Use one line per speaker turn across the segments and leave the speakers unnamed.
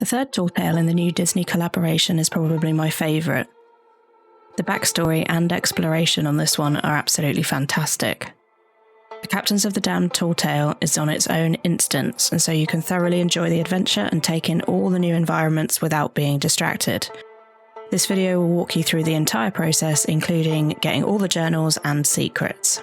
The third tall tale in the new Disney collaboration is probably my favourite. The backstory and exploration on this one are absolutely fantastic. The Captains of the Damned Tall Tale is on its own instance, and so you can thoroughly enjoy the adventure and take in all the new environments without being distracted. This video will walk you through the entire process, including getting all the journals and secrets.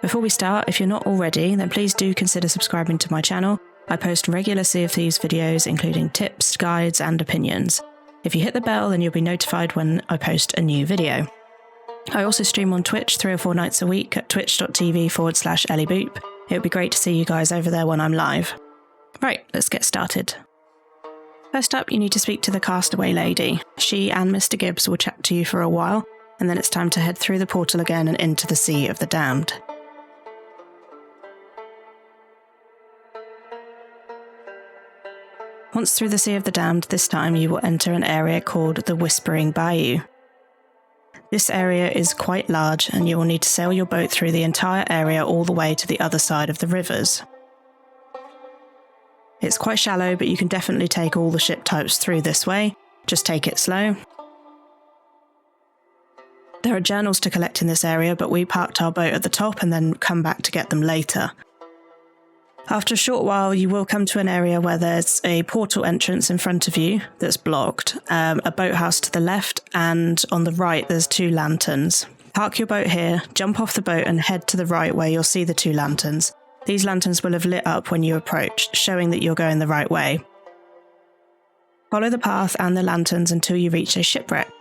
Before we start, if you're not already, then please do consider subscribing to my channel. I post regular Sea of Thieves videos, including tips, guides, and opinions. If you hit the bell, then you'll be notified when I post a new video. I also stream on Twitch 3 or 4 nights a week at twitch.tv/EllieBoop. It would be great to see you guys over there when I'm live. Right, let's get started. First up, you need to speak to the castaway lady. She and Mr. Gibbs will chat to you for a while, and then it's time to head through the portal again and into the Sea of the Damned. Once through the Sea of the Damned, this time you will enter an area called the Whispering Bayou. This area is quite large, and you will need to sail your boat through the entire area all the way to the other side of the rivers. It's quite shallow, but you can definitely take all the ship types through this way. Just take it slow. There are journals to collect in this area, but we parked our boat at the top and then come back to get them later. After a short while, you will come to an area where there's a portal entrance in front of you that's blocked, a boathouse to the left, and on the right there's 2 lanterns. Park your boat here, jump off the boat and head to the right where you'll see the 2 lanterns. These lanterns will have lit up when you approach, showing that you're going the right way. Follow the path and the lanterns until you reach a shipwreck.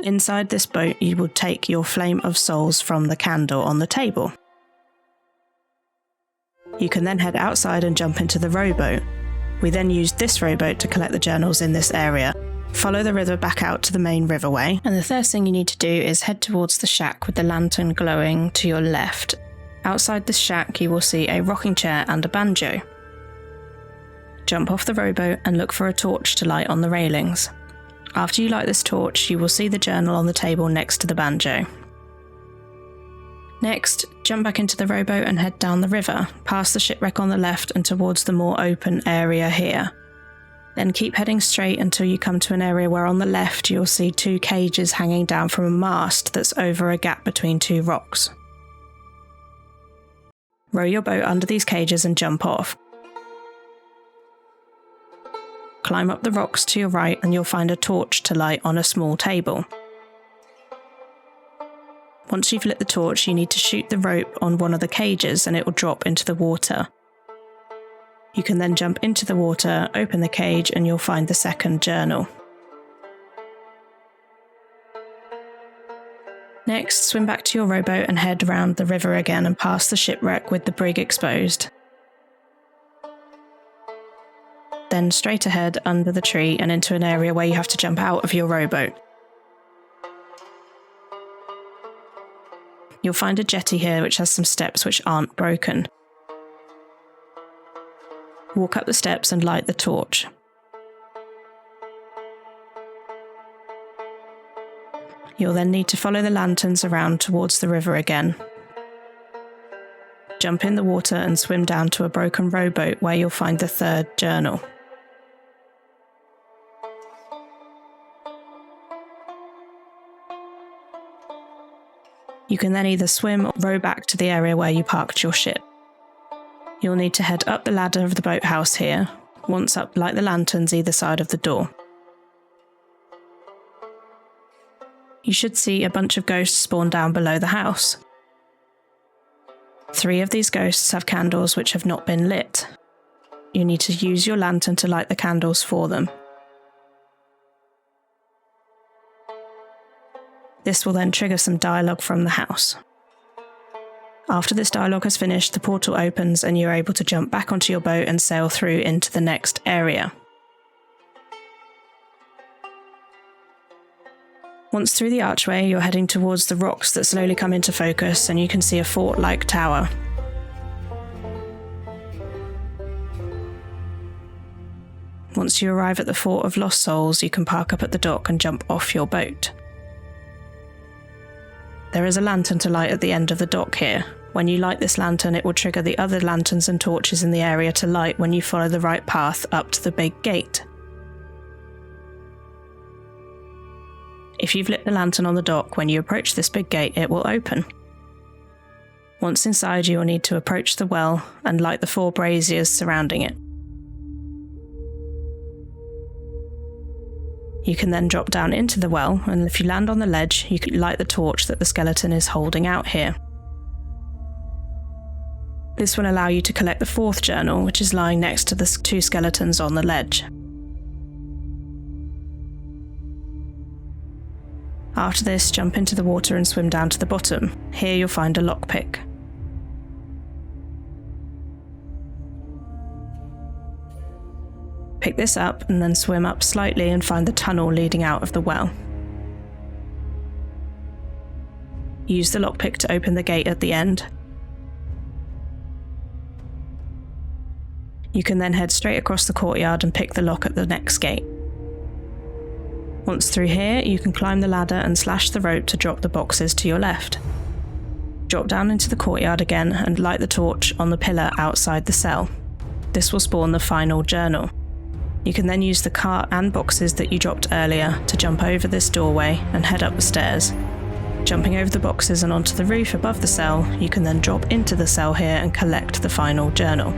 Inside this boat, you will take your flame of souls from the candle on the table. You can then head outside and jump into the rowboat. We then used this rowboat to collect the journals in this area. Follow the river back out to the main riverway, and the first thing you need to do is head towards the shack with the lantern glowing to your left. Outside this shack you will see a rocking chair and a banjo. Jump off the rowboat and look for a torch to light on the railings. After you light this torch, you will see the journal on the table next to the banjo. Next, jump back into the rowboat and head down the river, past the shipwreck on the left and towards the more open area here. Then keep heading straight until you come to an area where on the left you'll see 2 cages hanging down from a mast that's over a gap between 2 rocks. Row your boat under these cages and jump off. Climb up the rocks to your right and you'll find a torch to light on a small table. Once you've lit the torch, you need to shoot the rope on one of the cages and it will drop into the water. You can then jump into the water, open the cage, and you'll find the second journal. Next, swim back to your rowboat and head round the river again and past the shipwreck with the brig exposed. Then straight ahead under the tree and into an area where you have to jump out of your rowboat. You'll find a jetty here which has some steps which aren't broken. Walk up the steps and light the torch. You'll then need to follow the lanterns around towards the river again. Jump in the water and swim down to a broken rowboat where you'll find the third journal. You can then either swim or row back to the area where you parked your ship. You'll need to head up the ladder of the boathouse here. Once up, light the lanterns either side of the door. You should see a bunch of ghosts spawn down below the house. 3 of these ghosts have candles which have not been lit. You need to use your lantern to light the candles for them. This will then trigger some dialogue from the house. After this dialogue has finished, the portal opens and you're able to jump back onto your boat and sail through into the next area. Once through the archway, you're heading towards the rocks that slowly come into focus and you can see a fort-like tower. Once you arrive at the Fort of Lost Souls, you can park up at the dock and jump off your boat. There is a lantern to light at the end of the dock here. When you light this lantern, it will trigger the other lanterns and torches in the area to light when you follow the right path up to the big gate. If you've lit the lantern on the dock, when you approach this big gate, it will open. Once inside, you will need to approach the well and light the 4 braziers surrounding it. You can then drop down into the well, and if you land on the ledge, you can light the torch that the skeleton is holding out here. This will allow you to collect the 4th journal, which is lying next to the 2 skeletons on the ledge. After this, jump into the water and swim down to the bottom. Here you'll find a lockpick. Pick this up and then swim up slightly and find the tunnel leading out of the well. Use the lockpick to open the gate at the end. You can then head straight across the courtyard and pick the lock at the next gate. Once through here, you can climb the ladder and slash the rope to drop the boxes to your left. Drop down into the courtyard again and light the torch on the pillar outside the cell. This will spawn the final journal. You can then use the cart and boxes that you dropped earlier to jump over this doorway and head up the stairs. Jumping over the boxes and onto the roof above the cell, you can then drop into the cell here and collect the final journal.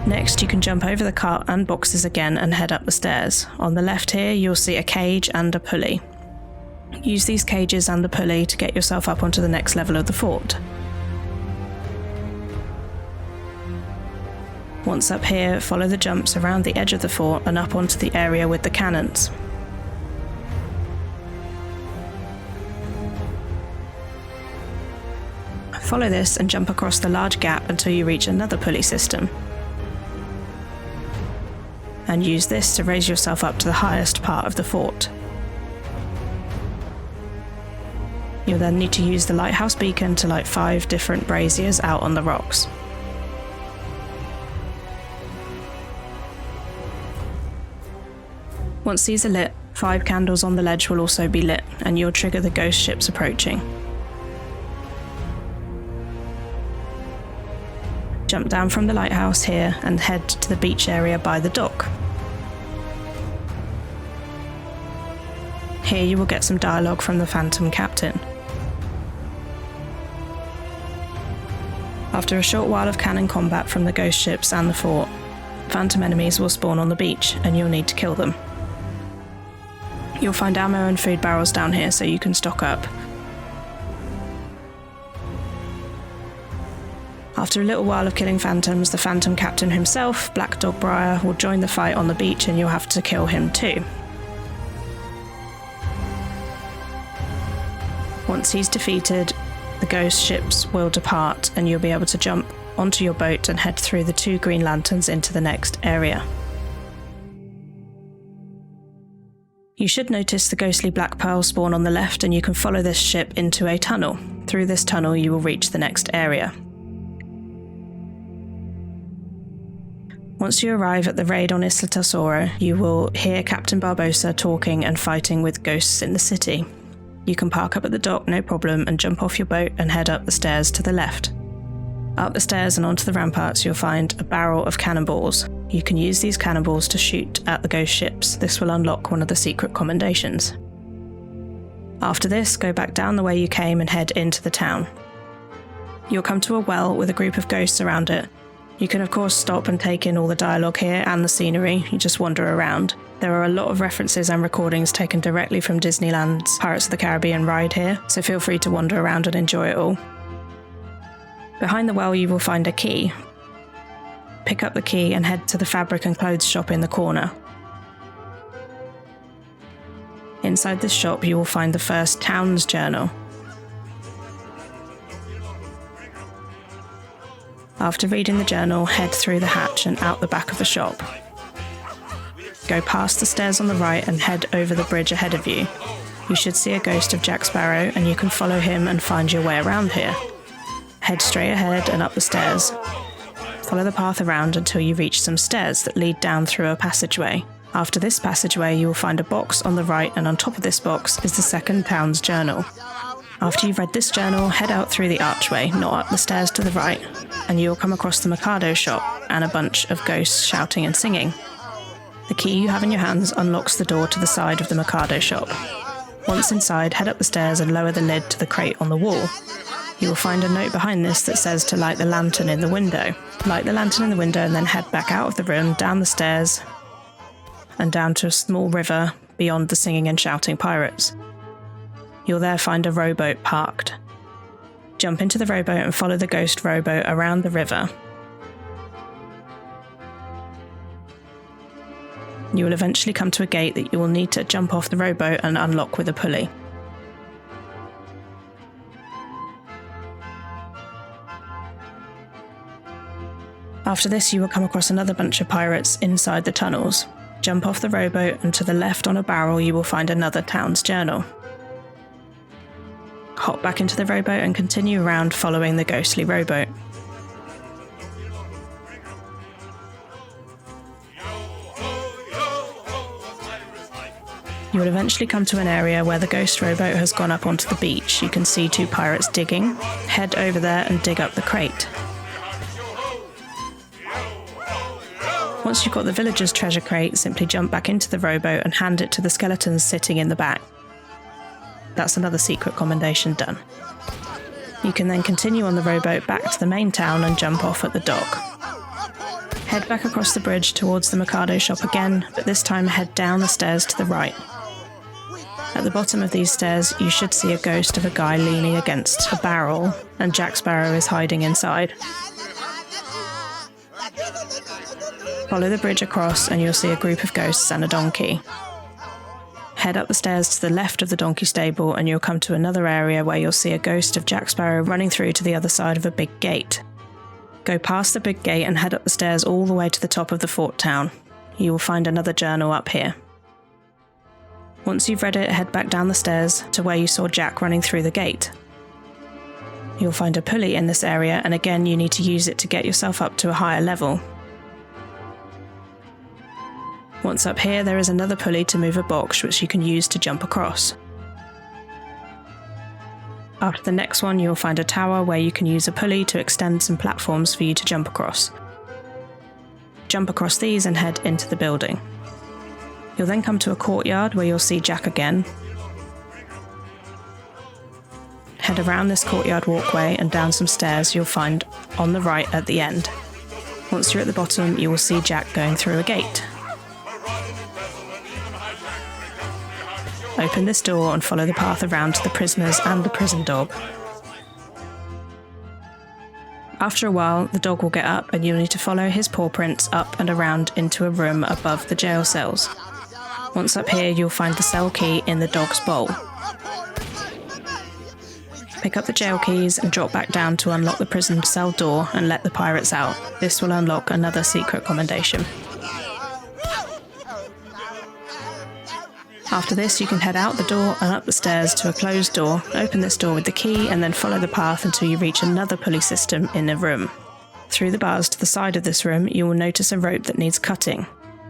Next, you can jump over the cart and boxes again and head up the stairs. On the left here, you'll see a cage and a pulley. Use these cages and the pulley to get yourself up onto the next level of the fort. Once up here, follow the jumps around the edge of the fort and up onto the area with the cannons. Follow this and jump across the large gap until you reach another pulley system. And use this to raise yourself up to the highest part of the fort. You'll then need to use the lighthouse beacon to light 5 different braziers out on the rocks. Once these are lit, 5 candles on the ledge will also be lit, and you'll trigger the ghost ships approaching. Jump down from the lighthouse here and head to the beach area by the dock. Here you will get some dialogue from the Phantom Captain. After a short while of cannon combat from the ghost ships and the fort, phantom enemies will spawn on the beach and you'll need to kill them. You'll find ammo and food barrels down here so you can stock up. After a little while of killing phantoms, the Phantom Captain himself, Black Dog Briar, will join the fight on the beach and you'll have to kill him too. Once he's defeated, the ghost ships will depart and you'll be able to jump onto your boat and head through the 2 green lanterns into the next area. You should notice the ghostly black pearl spawn on the left and you can follow this ship into a tunnel. Through this tunnel you will reach the next area. Once you arrive at the raid on Isletasauro, you will hear Captain Barbosa talking and fighting with ghosts in the city. You can park up at the dock, no problem, and jump off your boat and head up the stairs to the left. Up the stairs and onto the ramparts you'll find a barrel of cannonballs. You can use these cannonballs to shoot at the ghost ships. This will unlock one of the secret commendations. After this, go back down the way you came and head into the town. You'll come to a well with a group of ghosts around it. You can of course stop and take in all the dialogue here and the scenery. You just wander around. There are a lot of references and recordings taken directly from Disneyland's Pirates of the Caribbean ride here, so feel free to wander around and enjoy it all. Behind the well you will find a key. Pick up the key and head to the fabric and clothes shop in the corner. Inside this shop you will find the first town's journal. After reading the journal, head through the hatch and out the back of the shop. Go past the stairs on the right and head over the bridge ahead of you. You should see a ghost of Jack Sparrow and you can follow him and find your way around here. Head straight ahead and up the stairs. Follow the path around until you reach some stairs that lead down through a passageway. After this passageway, you will find a box on the right, and on top of this box is the second town's journal. After you've read this journal, head out through the archway, not up the stairs to the right, and you will come across the Mikado shop and a bunch of ghosts shouting and singing. The key you have in your hands unlocks the door to the side of the Mikado shop. Once inside, head up the stairs and lower the lid to the crate on the wall. You will find a note behind this that says to light the lantern in the window. Light the lantern in the window and then head back out of the room, down the stairs, and down to a small river beyond the singing and shouting pirates. You'll there find a rowboat parked. Jump into the rowboat and follow the ghost rowboat around the river. You will eventually come to a gate that you will need to jump off the rowboat and unlock with a pulley. After this, you will come across another bunch of pirates inside the tunnels. Jump off the rowboat, and to the left on a barrel you will find another town's journal. Hop back into the rowboat and continue around following the ghostly rowboat. You will eventually come to an area where the ghost rowboat has gone up onto the beach. You can see two pirates digging. Head over there and dig up the crate. Once you've got the villager's treasure crate, simply jump back into the rowboat and hand it to the skeletons sitting in the back. That's another secret commendation done. You can then continue on the rowboat back to the main town and jump off at the dock. Head back across the bridge towards the Mikado shop again, but this time head down the stairs to the right. At the bottom of these stairs, you should see a ghost of a guy leaning against a barrel, and Jack Sparrow is hiding inside. Follow the bridge across and you'll see a group of ghosts and a donkey. Head up the stairs to the left of the donkey stable and you'll come to another area where you'll see a ghost of Jack Sparrow running through to the other side of a big gate. Go past the big gate and head up the stairs all the way to the top of the fort town. You will find another journal up here. Once you've read it, head back down the stairs to where you saw Jack running through the gate. You'll find a pulley in this area, and again you need to use it to get yourself up to a higher level. Once up here, there is another pulley to move a box which you can use to jump across. After the next one, you'll find a tower where you can use a pulley to extend some platforms for you to jump across. Jump across these and head into the building. You'll then come to a courtyard where you'll see Jack again. Head around this courtyard walkway and down some stairs you'll find on the right at the end. Once you're at the bottom, you will see Jack going through a gate. Open this door and follow the path around to the prisoners and the prison dog. After a while, the dog will get up and you'll need to follow his paw prints up and around into a room above the jail cells. Once up here, you'll find the cell key in the dog's bowl. Pick up the jail keys and drop back down to unlock the prison cell door and let the pirates out. This will unlock another secret commendation. After this, you can head out the door and up the stairs to a closed door, open this door with the key, and then follow the path until you reach another pulley system in a room. Through the bars to the side of this room, you will notice a rope that needs cutting.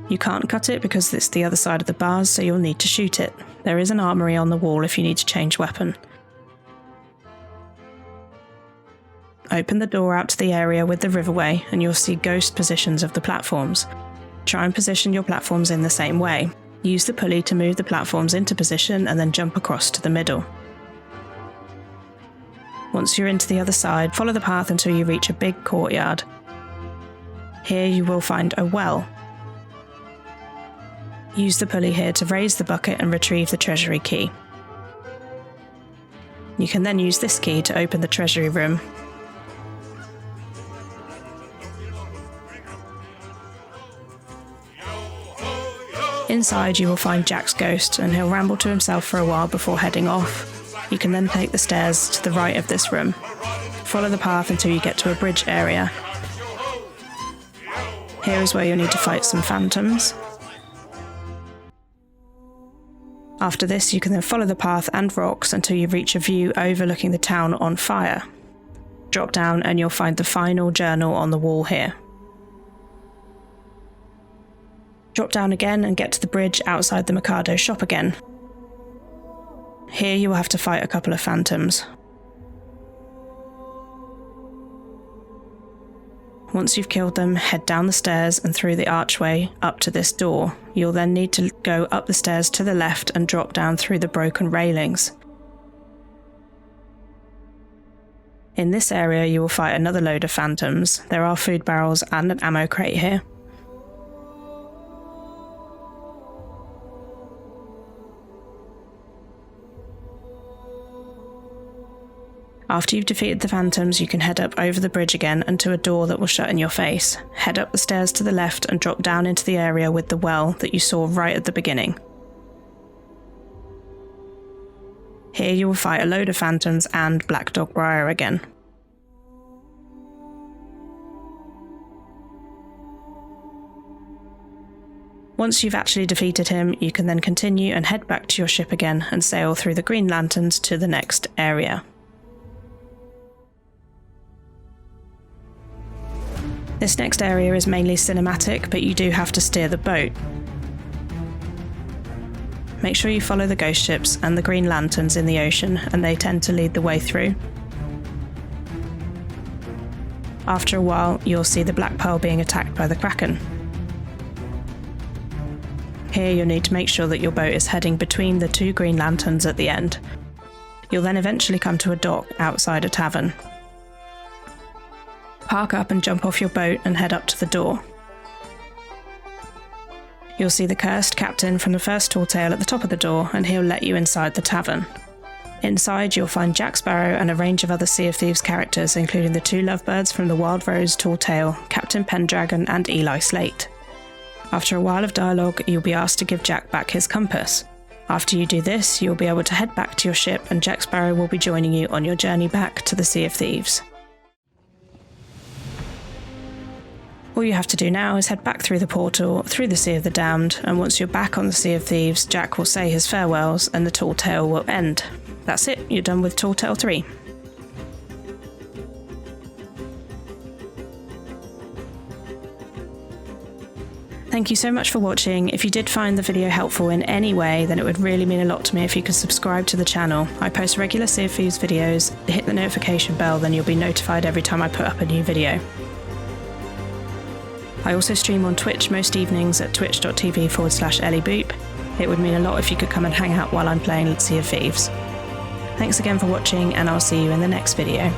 You can't cut it because it's the other side of the bars, so you'll need to shoot it. There is an armory on the wall if you need to change weapon. Open the door out to the area with the riverway, and you'll see ghost positions of the platforms. Try and position your platforms in the same way. Use the pulley to move the platforms into position and then jump across to the middle. Once you're into the other side, follow the path until you reach a big courtyard. Here you will find a well. Use the pulley here to raise the bucket and retrieve the treasury key. You can then use this key to open the treasury room. Inside you will find Jack's ghost, and he'll ramble to himself for a while before heading off. You can then take the stairs to the right of this room. Follow the path until you get to a bridge area. Here is where you'll need to fight some phantoms. After this, you can then follow the path and rocks until you reach a view overlooking the town on fire. Drop down and you'll find the final journal on the wall here. Drop down again and get to the bridge outside the Mikado shop again. Here you will have to fight a couple of phantoms. Once you've killed them, head down the stairs and through the archway up to this door. You'll then need to go up the stairs to the left and drop down through the broken railings. In this area you will fight another load of phantoms. There are food barrels and an ammo crate here. After you've defeated the phantoms, you can head up over the bridge again and to a door that will shut in your face. Head up the stairs to the left and drop down into the area with the well that you saw right at the beginning. Here you will fight a load of phantoms and Black Dog Briar again. Once you've actually defeated him, you can then continue and head back to your ship again and sail through the Green Lanterns to the next area. This next area is mainly cinematic, but you do have to steer the boat. Make sure you follow the ghost ships and the Green Lanterns in the ocean, and they tend to lead the way through. After a while, you'll see the Black Pearl being attacked by the Kraken. Here you'll need to make sure that your boat is heading between the two Green Lanterns at the end. You'll then eventually come to a dock outside a tavern. Park up and jump off your boat and head up to the door. You'll see the cursed captain from the first Tall Tale at the top of the door, and he'll let you inside the tavern. Inside you'll find Jack Sparrow and a range of other Sea of Thieves characters, including the two lovebirds from the Wild Rose Tall Tale, Captain Pendragon and Eli Slate. After a while of dialogue, you'll be asked to give Jack back his compass. After you do this, you'll be able to head back to your ship, and Jack Sparrow will be joining you on your journey back to the Sea of Thieves. All you have to do now is head back through the portal, through the Sea of the Damned, and once you're back on the Sea of Thieves, Jack will say his farewells and the Tall Tale will end. That's it, you're done with Tall Tale 3. Thank you so much for watching. If you did find the video helpful in any way, then it would really mean a lot to me if you could subscribe to the channel. I post regular Sea of Thieves videos. Hit the notification bell, then you'll be notified every time I put up a new video. I also stream on Twitch most evenings at twitch.tv/EllieBoop. It would mean a lot if you could come and hang out while I'm playing Sea of Thieves. Thanks again for watching, and I'll see you in the next video.